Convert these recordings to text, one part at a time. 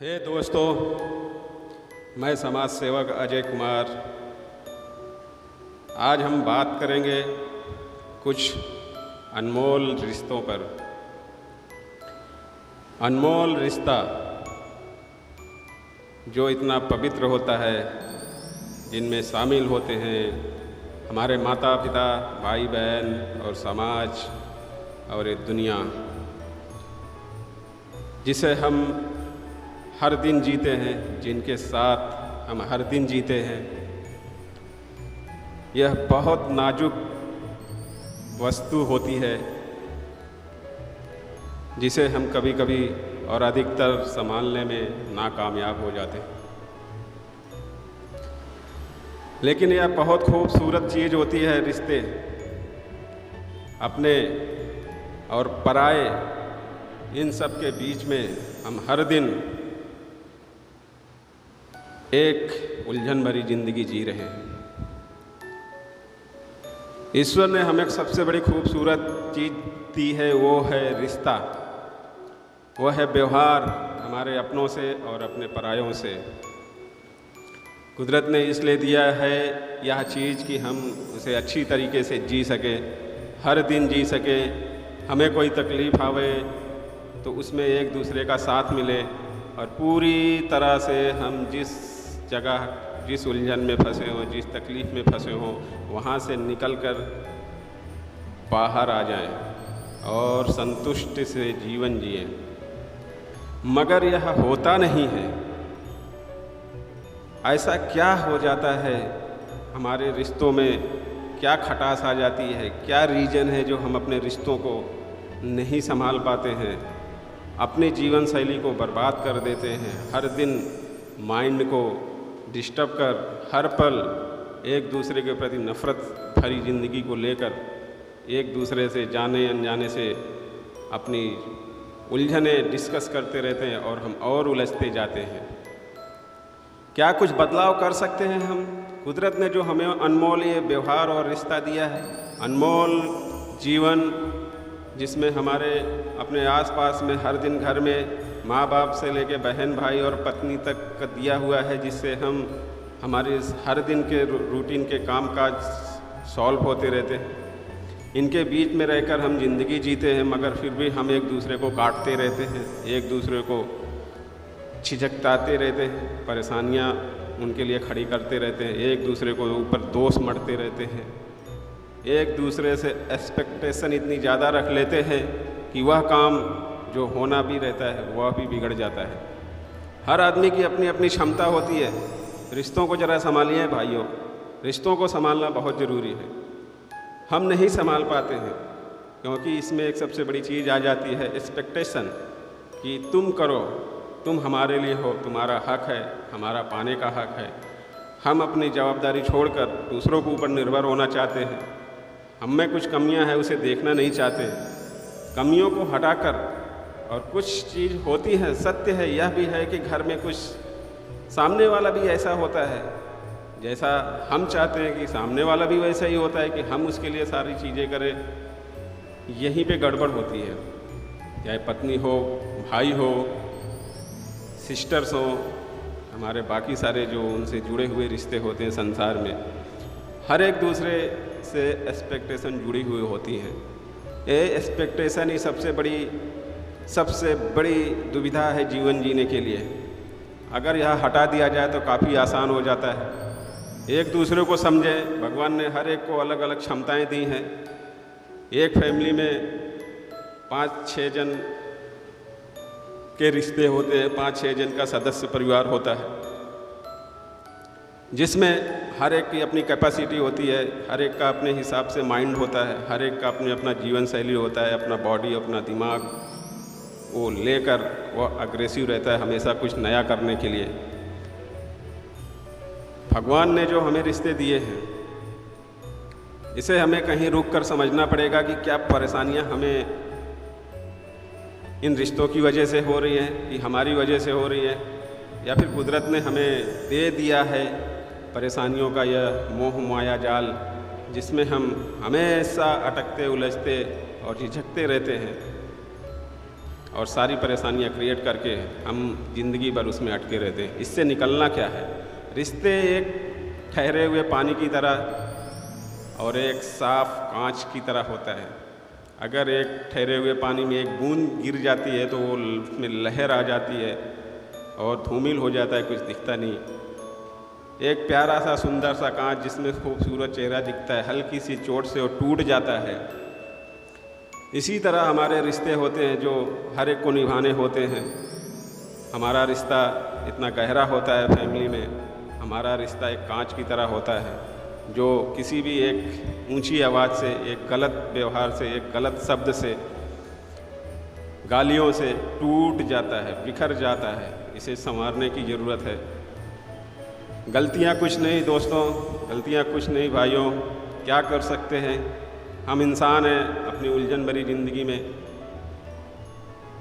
हे दोस्तों, मैं समाज सेवक अजय कुमार। आज हम बात करेंगे कुछ अनमोल रिश्तों पर। अनमोल रिश्ता जो इतना पवित्र होता है, जिनमें शामिल होते हैं हमारे माता पिता, भाई बहन और समाज और ये दुनिया, जिसे हम हर दिन जीते हैं, जिनके साथ हम हर दिन जीते हैं। यह बहुत नाजुक वस्तु होती है जिसे हम कभी कभी और अधिकतर संभालने में नाकामयाब हो जाते हैं। लेकिन यह बहुत खूबसूरत चीज़ होती है। रिश्ते अपने और पराए, इन सब के बीच में हम हर दिन एक उलझन भरी जिंदगी जी रहे हैं। ईश्वर ने हमें सबसे बड़ी खूबसूरत चीज़ दी है, वो है रिश्ता, वो है व्यवहार हमारे अपनों से और अपने परायों से। कुदरत ने इसलिए दिया है यह चीज़ कि हम उसे अच्छी तरीके से जी सकें, हर दिन जी सकें। हमें कोई तकलीफ़ आवे तो उसमें एक दूसरे का साथ मिले और पूरी तरह से हम जिस जगह, जिस उलझन में फंसे हों, जिस तकलीफ़ में फंसे हों, वहाँ से निकलकर बाहर आ जाएं और संतुष्टि से जीवन जिएं। मगर यह होता नहीं है। ऐसा क्या हो जाता है हमारे रिश्तों में, क्या खटास आ जाती है, क्या रीज़न है जो हम अपने रिश्तों को नहीं संभाल पाते हैं, अपनी जीवन शैली को बर्बाद कर देते हैं। हर दिन माइंड को डिस्टर्ब कर, हर पल एक दूसरे के प्रति नफ़रत भरी ज़िंदगी को लेकर एक दूसरे से जाने अनजाने से अपनी उलझने डिस्कस करते रहते हैं और हम और उलझते जाते हैं। क्या कुछ बदलाव कर सकते हैं हम? कुदरत ने जो हमें अनमोल ये व्यवहार और रिश्ता दिया है, अनमोल जीवन, जिसमें हमारे अपने आसपास में हर दिन घर में माँ बाप से लेके बहन भाई और पत्नी तक का दिया हुआ है, जिससे हम हमारे हर दिन के रूटीन के काम काज सॉल्व होते रहते हैं। इनके बीच में रहकर हम जिंदगी जीते हैं, मगर फिर भी हम एक दूसरे को काटते रहते हैं, एक दूसरे को झिझकताते रहते हैं, परेशानियाँ उनके लिए खड़ी करते रहते हैं, एक दूसरे को ऊपर दोष मढ़ते रहते हैं, एक दूसरे से एक्सपेक्टेशन इतनी ज़्यादा रख लेते हैं कि वह काम जो होना भी रहता है वह भी बिगड़ जाता है। हर आदमी की अपनी अपनी क्षमता होती है। रिश्तों को ज़रा संभालिए भाइयों, रिश्तों को संभालना बहुत ज़रूरी है। हम नहीं संभाल पाते हैं क्योंकि इसमें एक सबसे बड़ी चीज़ आ जाती है, एक्सपेक्टेशन, कि तुम करो, तुम हमारे लिए हो, तुम्हारा हक है, हमारा पाने का हक है। हम अपनी जवाबदारी छोड़कर दूसरों के ऊपर निर्भर होना चाहते हैं। हम में कुछ कमियां हैं, उसे देखना नहीं चाहते। कमियों को हटाकर, और कुछ चीज़ होती है, सत्य है, यह भी है कि घर में कुछ सामने वाला भी ऐसा होता है जैसा हम चाहते हैं कि सामने वाला भी वैसा ही होता है कि हम उसके लिए सारी चीज़ें करें। यहीं पे गड़बड़ होती है। चाहे पत्नी हो, भाई हो, सिस्टर्स हो, हमारे बाकी सारे जो उनसे जुड़े हुए रिश्ते होते हैं संसार में, हर एक दूसरे से एक्सपेक्टेशन जुड़ी हुई होती हैं। ये एक्सपेक्टेशन ही सबसे बड़ी दुविधा है जीवन जीने के लिए। अगर यह हटा दिया जाए तो काफ़ी आसान हो जाता है। एक दूसरे को समझें। भगवान ने हर एक को अलग अलग क्षमताएं दी हैं। एक फैमिली में 5-6 जन के रिश्ते होते हैं, 5-6 जन का सदस्य परिवार होता है, जिसमें हर एक की अपनी कैपेसिटी होती है, हर एक का अपने हिसाब से माइंड होता है, हर एक का अपना जीवन शैली होता है, अपना बॉडी, अपना दिमाग वो लेकर वो अग्रेसिव रहता है हमेशा कुछ नया करने के लिए। भगवान ने जो हमें रिश्ते दिए हैं, इसे हमें कहीं रुक कर समझना पड़ेगा कि क्या परेशानियां हमें इन रिश्तों की वजह से हो रही हैं, कि हमारी वजह से हो रही है, या फिर कुदरत ने हमें दे दिया है परेशानियों का यह मोह माया जाल, जिसमें हम हमेशा अटकते, उलझते और झिझकते रहते हैं। और सारी परेशानियां क्रिएट करके हम ज़िंदगी भर उसमें अटके रहते हैं। इससे निकलना क्या है? रिश्ते एक ठहरे हुए पानी की तरह और एक साफ कांच की तरह होता है। अगर एक ठहरे हुए पानी में एक बूंद गिर जाती है तो वो उसमें लहर आ जाती है और धूमिल हो जाता है, कुछ दिखता नहीं। एक प्यारा सा सुंदर सा कांच जिसमें खूबसूरत चेहरा दिखता है, हल्की सी चोट से वो टूट जाता है। इसी तरह हमारे रिश्ते होते हैं जो हर एक को निभाने होते हैं। हमारा रिश्ता इतना गहरा होता है फैमिली में, हमारा रिश्ता एक कांच की तरह होता है जो किसी भी एक ऊंची आवाज़ से, एक गलत व्यवहार से, एक गलत शब्द से, गालियों से टूट जाता है, बिखर जाता है। इसे संवारने की ज़रूरत है। गलतियाँ कुछ नहीं दोस्तों, गलतियाँ कुछ नहीं भाइयों, क्या कर सकते हैं? हम इंसान हैं अपनी उलझन भरी ज़िंदगी में।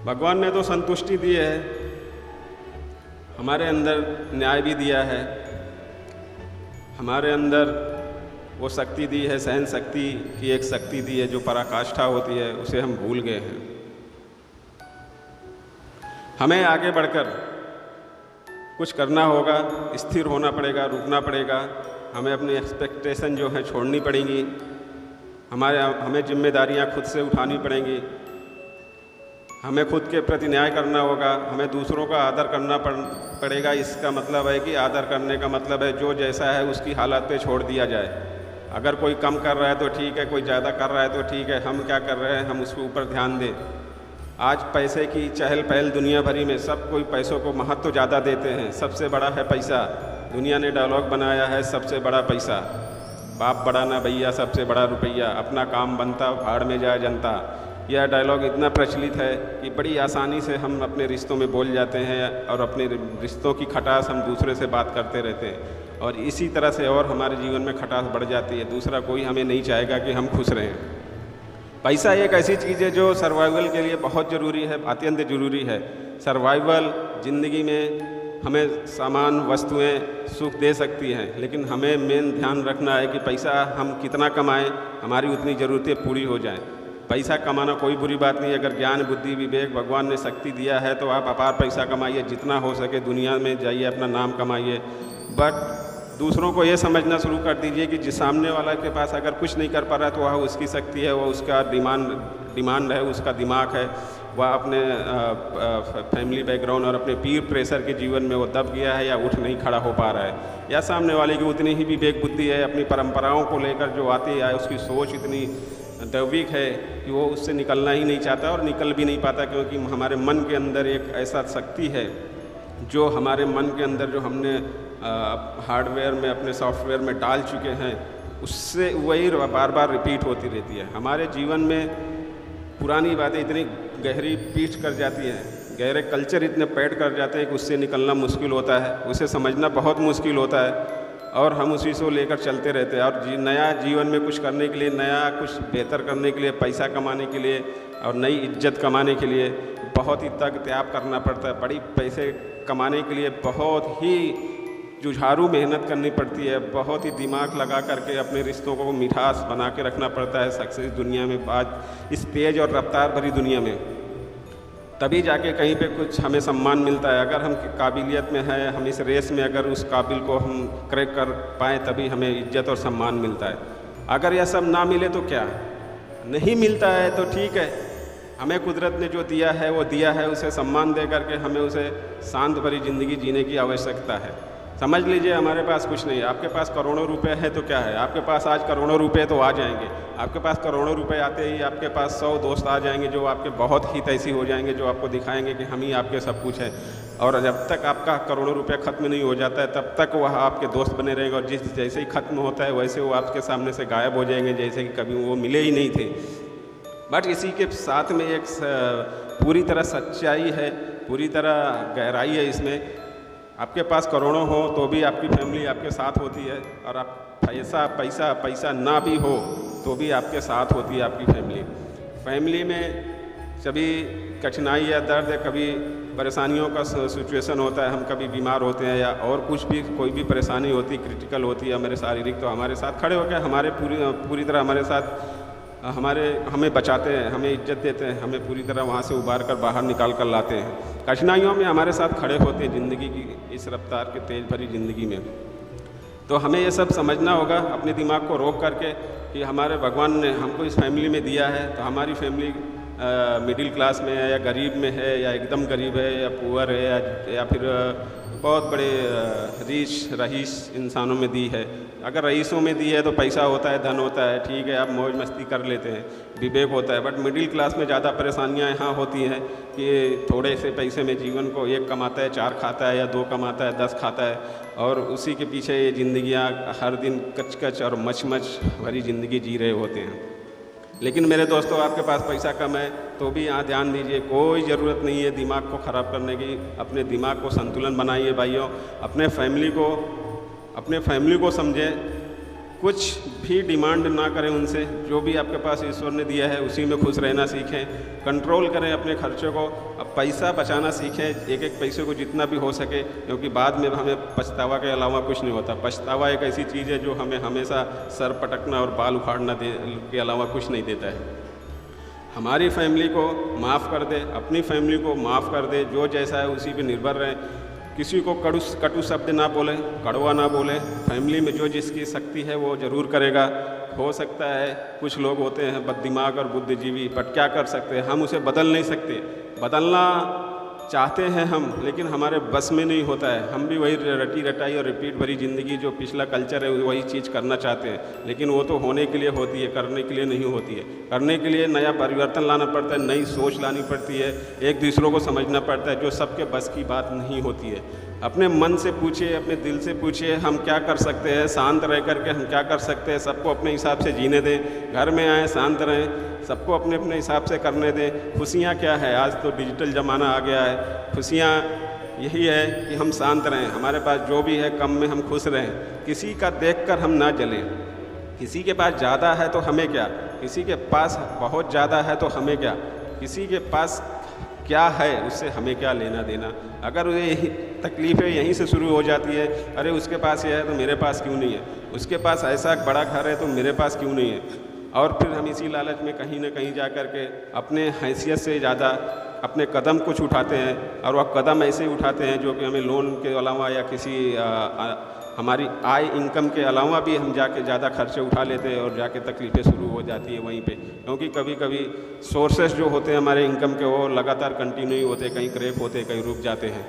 भगवान ने तो संतुष्टि दी है, हमारे अंदर न्याय भी दिया है, हमारे अंदर वो शक्ति दी है, सहन शक्ति की एक शक्ति दी है जो पराकाष्ठा होती है, उसे हम भूल गए हैं। हमें आगे बढ़कर कुछ करना होगा, स्थिर होना पड़ेगा, रुकना पड़ेगा। हमें अपनी एक्सपेक्टेशन जो है छोड़नी पड़ेंगी। हमें जिम्मेदारियां खुद से उठानी पड़ेंगी। हमें खुद के प्रति न्याय करना होगा। हमें दूसरों का आदर करना पड़ेगा। इसका मतलब है कि आदर करने का मतलब है जो जैसा है उसकी हालत पे छोड़ दिया जाए। अगर कोई कम कर रहा है तो ठीक है, कोई ज़्यादा कर रहा है तो ठीक है, हम क्या कर रहे हैं हम उसके ऊपर ध्यान दें। आज पैसे की चहल पहल दुनिया भरी में, सब कोई पैसों को महत्व ज़्यादा देते हैं। सबसे बड़ा है पैसा। दुनिया ने डायलॉग बनाया है सबसे बड़ा पैसा, बाप बड़ा ना भैया सबसे बड़ा रुपया, अपना काम बनता भाड़ में जाए जनता। यह डायलॉग इतना प्रचलित है कि बड़ी आसानी से हम अपने रिश्तों में बोल जाते हैं और अपने रिश्तों की खटास हम दूसरे से बात करते रहते हैं और इसी तरह से और हमारे जीवन में खटास बढ़ जाती है। दूसरा कोई हमें नहीं चाहेगा कि हम खुश रहें। पैसा एक ऐसी चीज़ है जो सर्वाइवल के लिए बहुत ज़रूरी है, अत्यंत ज़रूरी है। सर्वाइवल ज़िंदगी में हमें सामान, वस्तुएं सुख दे सकती हैं, लेकिन हमें मेन ध्यान रखना है कि पैसा हम कितना कमाएं, हमारी उतनी ज़रूरतें पूरी हो जाएं। पैसा कमाना कोई बुरी बात नहीं है। अगर ज्ञान, बुद्धि, विवेक भगवान ने शक्ति दिया है तो आप अपार पैसा कमाइए, जितना हो सके दुनिया में जाइए, अपना नाम कमाइए। बट दूसरों को ये समझना शुरू कर दीजिए कि जिस सामने वाला के पास अगर कुछ नहीं कर पा रहा है तो वह उसकी शक्ति है, वह उसका डिमांड है, उसका दिमाग है, वह अपने फैमिली बैकग्राउंड और अपने पीर प्रेशर के जीवन में वो दब गया है या उठ नहीं खड़ा हो पा रहा है, या सामने वाले की उतनी ही विवेक बुद्धि है, अपनी परंपराओं को लेकर जो आती है उसकी सोच इतनी दैविक है कि वो उससे निकलना ही नहीं चाहता और निकल भी नहीं पाता, क्योंकि हमारे मन के अंदर एक ऐसा शक्ति है जो हमारे मन के अंदर जो हमने हार्डवेयर में, अपने सॉफ्टवेयर में डाल चुके हैं, उससे वही बार बार रिपीट होती रहती है। हमारे जीवन में पुरानी बातें इतनी गहरी पीठ कर जाती हैं, गहरे कल्चर इतने पैड कर जाते हैं कि उससे निकलना मुश्किल होता है, उसे समझना बहुत मुश्किल होता है और हम उसी से लेकर चलते रहते हैं। और नया जीवन में कुछ करने के लिए, नया कुछ बेहतर करने के लिए, पैसा कमाने के लिए और नई इज्जत कमाने के लिए बहुत ही तग त्याग करना पड़ता है। बड़ी पैसे कमाने के लिए बहुत ही जुझारू मेहनत करनी पड़ती है, बहुत ही दिमाग लगा करके अपने रिश्तों को मिठास बना के रखना पड़ता है। सक्सेस दुनिया में, आज इस तेज़ और रफ्तार भरी दुनिया में, तभी जाके कहीं पे कुछ हमें सम्मान मिलता है। अगर हम काबिलियत में हैं, हम इस रेस में अगर उस काबिल को हम क्रैक कर पाएँ तभी हमें इज्जत और सम्मान मिलता है। अगर यह सब ना मिले तो क्या, नहीं मिलता है तो ठीक है, हमें कुदरत ने जो दिया है वो दिया है, उसे सम्मान दे करके हमें उसे शांत भरी ज़िंदगी जीने की आवश्यकता है। समझ लीजिए हमारे पास कुछ नहीं है, आपके पास करोड़ों रुपए है तो क्या है, आपके पास आज करोड़ों रुपए तो आ जाएंगे। आपके पास करोड़ों रुपए आते ही आपके पास 100 दोस्त आ जाएंगे जो आपके बहुत ही तैसी हो जाएंगे, जो आपको दिखाएंगे कि हम ही आपके सब कुछ हैं। और जब तक आपका करोड़ों रुपये ख़त्म नहीं हो जाता है तब तक वह आपके दोस्त बने रहेंगे, और जैसे ही ख़त्म होता है वैसे वो आपके सामने से गायब हो जाएंगे, जैसे कि कभी वो मिले ही नहीं थे। बट इसी के साथ में एक पूरी तरह सच्चाई है, पूरी तरह गहराई है इसमें। आपके पास करोड़ों हो तो भी आपकी फैमिली आपके साथ होती है, और आप पैसा ना भी हो तो भी आपके साथ होती है आपकी फैमिली में कभी कठिनाई या दर्द है, कभी परेशानियों का सिचुएशन होता है, हम कभी बीमार होते हैं या और कुछ भी, कोई भी परेशानी होती, क्रिटिकल होती है हमारे शारीरिक, तो हमारे साथ खड़े होकर हमारे पूरी तरह हमारे साथ हमें बचाते हैं, हमें इज्जत देते हैं, हमें पूरी तरह वहाँ से उबार कर बाहर निकाल कर लाते हैं। कठिनाइयों में हमारे साथ खड़े होते हैं ज़िंदगी की इस रफ्तार के तेज़ भरी ज़िंदगी में। तो हमें ये सब समझना होगा अपने दिमाग को रोक करके कि हमारे भगवान ने हमको इस फैमिली में दिया है, तो हमारी फैमिली मिडिल क्लास में है या गरीब में है या एकदम गरीब है या पुअर है या फिर बहुत बड़े रीच रईस इंसानों में दी है। अगर रईसों में दी है तो पैसा होता है, धन होता है, ठीक है, आप मौज मस्ती कर लेते हैं, विवेक होता है। बट मिडिल क्लास में ज़्यादा परेशानियां यहाँ होती हैं कि थोड़े से पैसे में जीवन को एक कमाता है, 4 खाता है, या 2 कमाता है, 10 खाता है, और उसी के पीछे ये ज़िंदगियाँ हर दिन कच कच और मच मच भरी ज़िंदगी जी रहे होते हैं। लेकिन मेरे दोस्तों, आपके पास पैसा कम है तो भी यहाँ ध्यान दीजिए, कोई ज़रूरत नहीं है दिमाग को ख़राब करने की। अपने दिमाग को संतुलन बनाइए भाइयों, अपने फैमिली को समझें, कुछ भी डिमांड ना करें उनसे। जो भी आपके पास ईश्वर ने दिया है उसी में खुश रहना सीखें, कंट्रोल करें अपने खर्चों को। अब पैसा बचाना सीखें, एक एक पैसे को जितना भी हो सके, क्योंकि बाद में हमें पछतावा के अलावा कुछ नहीं होता। पछतावा एक ऐसी चीज़ है जो हमें हमेशा सर पटकना और बाल उखाड़ना के अलावा कुछ नहीं देता है। हमारी फैमिली को माफ़ कर दे, अपनी फैमिली को माफ़ कर दे, जो जैसा है उसी पे निर्भर रहें। किसी को कटु शब्द ना बोले, कड़वा ना बोले। फैमिली में जो जिसकी शक्ति है वो ज़रूर करेगा। हो सकता है कुछ लोग होते हैं बददिमाग और बुद्धिजीवी, बट क्या कर सकते हैं, हम उसे बदल नहीं सकते। बदलना चाहते हैं हम, लेकिन हमारे बस में नहीं होता है। हम भी वही रटी रटाई और रिपीट भरी ज़िंदगी, जो पिछला कल्चर है वही चीज़ करना चाहते हैं, लेकिन वो तो होने के लिए होती है, करने के लिए नहीं होती है। करने के लिए नया परिवर्तन लाना पड़ता है, नई सोच लानी पड़ती है, एक दूसरों को समझना पड़ता है, जो सबके बस की बात नहीं होती है। अपने मन से पूछिए, अपने दिल से पूछिए, हम क्या कर सकते हैं, शांत रह करके हम क्या कर सकते हैं। सबको अपने हिसाब से जीने दें, घर में आए शांत रहें, सबको अपने अपने हिसाब से करने दें। खुशियाँ क्या है, आज तो डिजिटल ज़माना आ गया है। खुशियाँ यही है कि हम शांत रहें, हमारे पास जो भी है कम में हम खुश रहें। किसी का देखकर हम ना जलें। किसी के पास ज़्यादा है तो हमें क्या, किसी के पास बहुत ज़्यादा है तो हमें क्या, किसी के पास क्या है उससे हमें क्या लेना देना। अगर ये तकलीफ़ें यहीं से शुरू हो जाती है, अरे उसके पास ये है तो मेरे पास क्यों नहीं है, उसके पास ऐसा बड़ा घर है तो मेरे पास क्यों नहीं है, और फिर हम इसी लालच में कहीं ना कहीं जा कर के अपने हैसियत से ज़्यादा अपने कदम कुछ उठाते हैं, और वह कदम ऐसे उठाते हैं जो कि हमें लोन के अलावा या किसी हमारी आय इनकम के अलावा भी हम जाके ज़्यादा खर्चे उठा लेते हैं, और जाके तकलीफ़ें शुरू हो जाती है वहीं पे। क्योंकि कभी कभी सोर्सेस जो होते हैं हमारे इनकम के वो लगातार कंटिन्यू ही होते हैं, कहीं क्रैक होते हैं, कहीं रुक जाते हैं।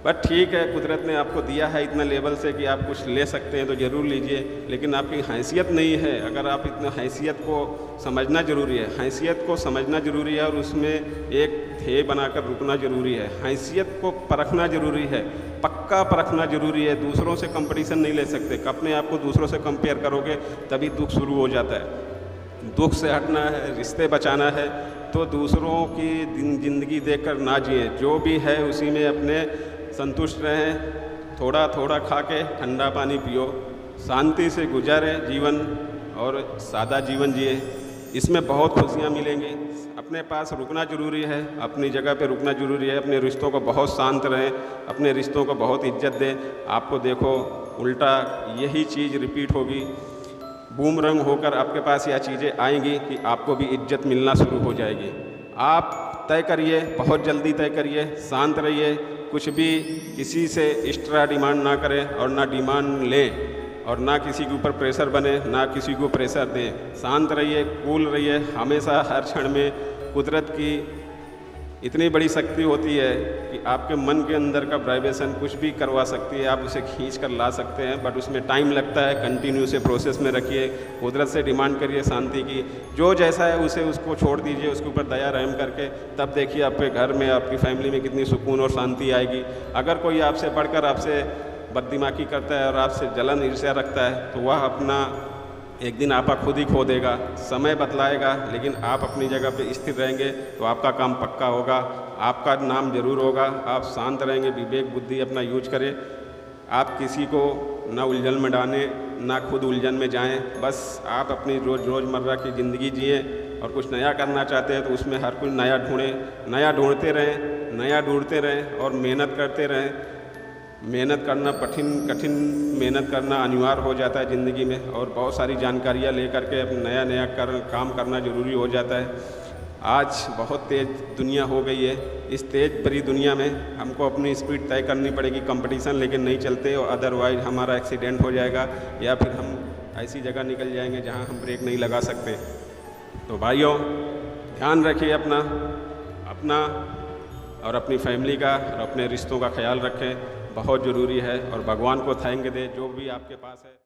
बट ठीक है, कुदरत ने आपको दिया है इतना लेवल से कि आप कुछ ले सकते हैं तो ज़रूर लीजिए, लेकिन आपकी हैसियत नहीं है। अगर आप इतना हैसियत को समझना ज़रूरी है, हैसियत को समझना ज़रूरी है, और उसमें एक ध्येय बनाकर रुकना ज़रूरी है। हैसियत को परखना ज़रूरी है, पक्का परखना ज़रूरी है। दूसरों से कंपटीशन नहीं ले सकते, अपने आप को दूसरों से कंपेयर करोगे तभी दुख शुरू हो जाता है। दुख से हटना है, रिश्ते बचाना है, तो दूसरों की ज़िंदगी देखकर ना जिए, जो भी है उसी में अपने संतुष्ट रहें। थोड़ा थोड़ा खा के ठंडा पानी पियो, शांति से गुजारे जीवन और सादा जीवन जिए, इसमें बहुत खुशियाँ मिलेंगी। अपने पास रुकना ज़रूरी है, अपनी जगह पे रुकना ज़रूरी है। अपने रिश्तों को बहुत शांत रहें, अपने रिश्तों को बहुत इज्जत दें। आपको देखो उल्टा यही चीज़ रिपीट होगी, बूमरंग होकर आपके पास यह चीज़ें आएंगी कि आपको भी इज्जत मिलना शुरू हो जाएगी। आप तय करिए, बहुत जल्दी तय करिए, शांत रहिए, कुछ भी किसी से एक्स्ट्रा डिमांड ना करें और ना डिमांड लें, और ना किसी के ऊपर प्रेशर बने, ना किसी को प्रेशर दें। शांत रहिए, कूल रहिए। हमेशा हर क्षण में कुदरत की इतनी बड़ी शक्ति होती है कि आपके मन के अंदर का वाइब्रेशन कुछ भी करवा सकती है, आप उसे खींच कर ला सकते हैं, बट उसमें टाइम लगता है। कंटिन्यू से प्रोसेस में रखिए, कुदरत से डिमांड करिए शांति की, जो जैसा है उसे उसको छोड़ दीजिए, उसके ऊपर दया रहम करके, तब देखिए आपके घर में, आपकी फैमिली में कितनी सुकून और शांति आएगी। अगर कोई आपसे बढ़कर आपसे बददिमागी करता है और आपसे जलन ईर्ष्या रखता है, तो वह अपना एक दिन आपा खुद ही खो देगा। समय बतलाएगा, लेकिन आप अपनी जगह पे स्थिर रहेंगे तो आपका काम पक्का होगा, आपका नाम जरूर होगा। आप शांत रहेंगे, विवेक बुद्धि अपना यूज करें। आप किसी को ना उलझन में डालें, ना खुद उलझन में जाएं। बस आप अपनी रोज़मर्रा की ज़िंदगी जिए, और कुछ नया करना चाहते हैं तो उसमें हर कुछ नया ढूंढें, नया ढूंढते रहें, नया ढूंढते रहें और मेहनत करते रहें। मेहनत करना कठिन मेहनत करना अनिवार्य हो जाता है ज़िंदगी में, और बहुत सारी जानकारियाँ लेकर के नया नया काम करना ज़रूरी हो जाता है। आज बहुत तेज़ दुनिया हो गई है। इस तेज़ भरी दुनिया में हमको अपनी स्पीड तय करनी पड़ेगी, कंपटीशन लेकिन नहीं चलते, और अदरवाइज़ हमारा एक्सीडेंट हो जाएगा या फिर हम ऐसी जगह निकल जाएंगे जहां हम ब्रेक नहीं लगा सकते। तो भाइयों, ध्यान रखिए अपना और अपनी फैमिली का और अपने रिश्तों का ख्याल रखें, बहुत ज़रूरी है। और भगवान को थैंक दें जो भी आपके पास है।